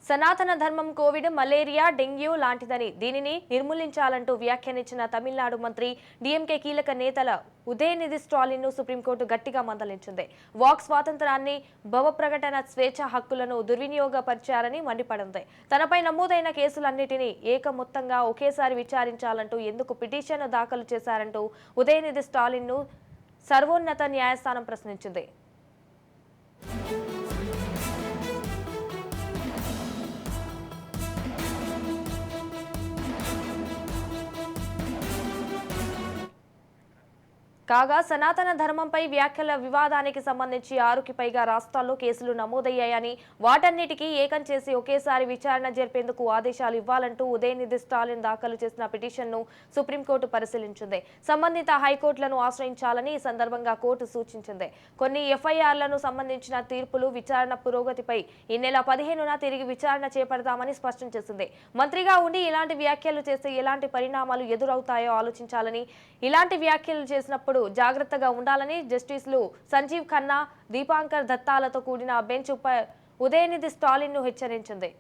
సనాతన ధర్మం Covid, malaria, dengue లాంటిదని దీనిని నిర్మూలించాలంటూ వ్యాఖ్యానించిన తమిళనాడు మంత్రి డీఎంకే కీలక నేతల ఉదయనిధి స్టాలిన్ ను సుప్రీంకోర్టు గట్టిగా మందలించింది. వాక్ స్వాతంత్రాన్ని, భవ ప్రకటన స్వేచ్ఛ హక్కులను దుర్వినియోగపరిచారని మండిపడింది. తనపై నమోదైన కేసులన్నిటినీ ఏకమొత్తంగా ఒకేసారి విచారించాలంటూ ఎందుకు పిటిషన్ దాఖలు చేశారంటూ ఉదయనిధి స్టాలిన్ ను సర్వోన్నత న్యాయస్థానం ప్రశ్నించింది. కాగా సనాతన ధర్మంపై వ్యాఖ్యల వివాదానికి సంబంధించి 6కి పైగా రాష్ట్రాల్లో కేసులు నమోదయ్యాయని, వాటన్నిటికీ ఏకం చేసి ఒకేసారి విచారణ జరిపేందుకు ఆదేశాలు ఇవ్వాలంటూ ఉదయనిధి స్టాలిన్ దాఖలు చేసిన పిటిషన్ను సుప్రీంకోర్టు పరిశీలించింది. సంబంధిత హైకోర్టులను ఆశ్రయించాలని ఈ సందర్భంగా కోర్టు సూచించింది. కొన్ని ఎఫ్ఐఆర్లను సంబంధించిన తీర్పులు, విచారణ పురోగతిపై ఈ నెల 15న తిరిగి విచారణ చేపడతామని స్పష్టం చేసింది. మంత్రిగా ఉండి ఇలాంటి వ్యాఖ్యలు చేస్తే ఎలాంటి పరిణామాలు ఎదురవుతాయో ఆలోచించాలని, ఇలాంటి వ్యాఖ్యలు చేసినప్పుడు జాగ్రత్తగా ఉండాలని జస్టిస్లు సంజీవ్ ఖన్నా, దీపాంకర్ దత్తాలతో కూడిన బెంచ్ ఉదయనిధి స్టాలిన్ ను హెచ్చరించింది.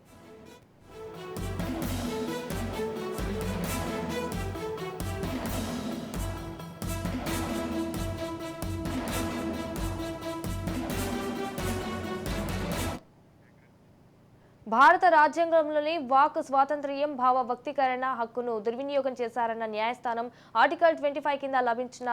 భారత రాజ్యాంగంలోని వాక్ స్వాతంత్ర్యం, భావ వ్యక్తీకరణ హక్కును దుర్వినియోగం చేశారన్న న్యాయస్థానం ఆర్టికల్ 25 కింద లభించిన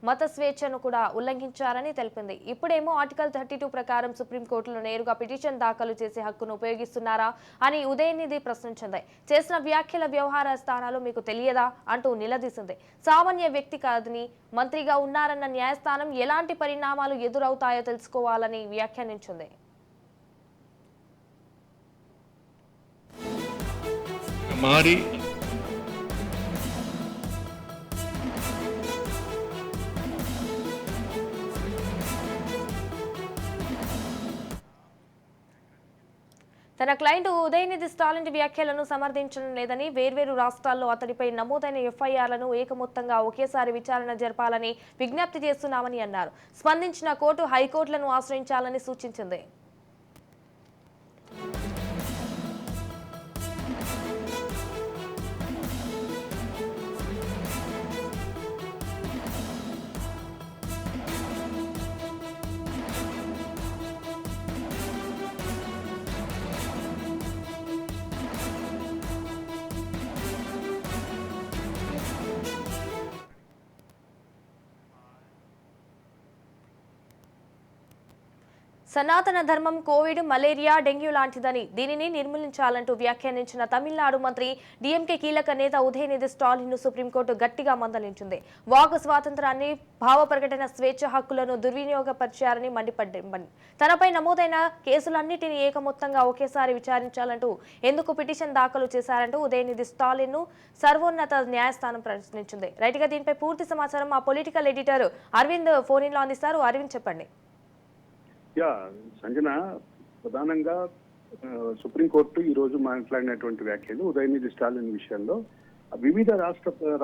మత స్వేచ్ఛను కూడా ఉల్లంఘించారని తెలిపింది. ఇప్పుడేమో ఆర్టికల్ 32 ప్రకారం సుప్రీంకోర్టులో నేరుగా పిటిషన్ దాఖలు చేసే హక్కును ఉపయోగిస్తున్నారా అని ఉదయనిధి ప్రశ్నించింది. చేసిన వ్యాఖ్యల వ్యవహార స్థానాలు మీకు తెలియదా అంటూ నిలదీసింది. సామాన్య వ్యక్తి కాదని, మంత్రిగా ఉన్నారన్న న్యాయస్థానం ఎలాంటి పరిణామాలు ఎదురవుతాయో తెలుసుకోవాలని వ్యాఖ్యానించింది. మారి తన క్లయింట్ ఉదయనిధి స్టాలిన్ వ్యాఖ్యలను సమర్థించడం లేదని, వేర్వేరు రాష్ట్రాల్లో అతడిపై నమోదైన ఎఫ్ఐఆర్లను ఏకమొత్తంగా ఒకేసారి విచారణ జరపాలని విజ్ఞప్తి చేస్తున్నామని అన్నారు. స్పందించిన కోర్టు హైకోర్టులను ఆశ్రయించాలని సూచించింది. సనాతన ధర్మం కోవిడ్, మలేరియా, డెంగ్యూ లాంటిదని దీనిని నిర్మూలించాలంటూ వ్యాఖ్యానించిన తమిళనాడు మంత్రి డీఎంకే కీలక నేత ఉదయనిధి స్టాలిన్ ను సుప్రీంకోర్టు గట్టిగా మందలించింది. వాక్ స్వాతంత్రాన్ని, భావ ప్రకటన స్వేచ్ఛ హక్కులను దుర్వినియోగపరిచారని మండిపడ్డారు. తనపై నమోదైన కేసులన్నిటినీ ఏకమొత్తంగా ఒకేసారి విచారించాలంటూ ఎందుకు పిటిషన్ దాఖలు చేశారంటూ ఉదయనిధి స్టాలిన్ ను సర్వోన్నత న్యాయస్థానం ప్రశ్నించింది. రైట్ గా దీనిపై పూర్తి సమాచారం మా political editor Aravind phone in లో అందిస్తారు. అరవింద్ చెప్పండి. సంజన, ప్రధానంగా సుప్రీంకోర్టు ఈ రోజు మాట్లాడినటువంటి వ్యాఖ్యలు ఉదయనిధి స్టాలిన్ విషయంలో వివిధ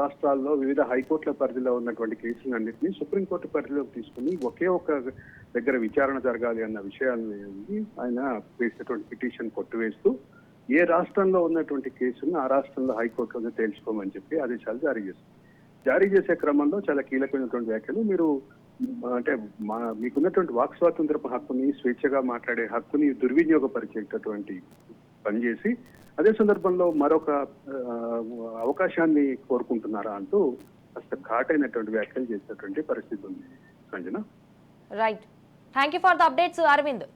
రాష్ట్రాల్లో వివిధ హైకోర్టుల పరిధిలో ఉన్నటువంటి కేసులన్నింటినీ సుప్రీంకోర్టు పరిధిలోకి తీసుకుని ఒకే ఒక దగ్గర విచారణ జరగాలి అన్న విషయాన్ని ఆయన వేసినటువంటి పిటిషన్ కొట్టివేస్తూ ఏ రాష్ట్రంలో ఉన్నటువంటి కేసును ఆ రాష్ట్రంలో హైకోర్టులోనే తేల్చుకోమని చెప్పి ఆదేశాలు జారీ చేసే క్రమంలో చాలా కీలకమైనటువంటి వ్యాఖ్యలు. మీరు అంటే మీకున్నటువంటి వాక్ స్వాతంత్రపు హక్కుని, స్వేచ్ఛగా మాట్లాడే హక్కుని దుర్వినియోగపరిచేటటువంటి పనిచేసి అదే సందర్భంలో మరొక అవకాశాన్ని కోరుకుంటున్నారా అంటూ కాస్త ఘాటైనటువంటి వ్యాఖ్యలు చేసినటువంటి పరిస్థితి ఉంది. Sanjana, right. Thank you for the updates Arvind.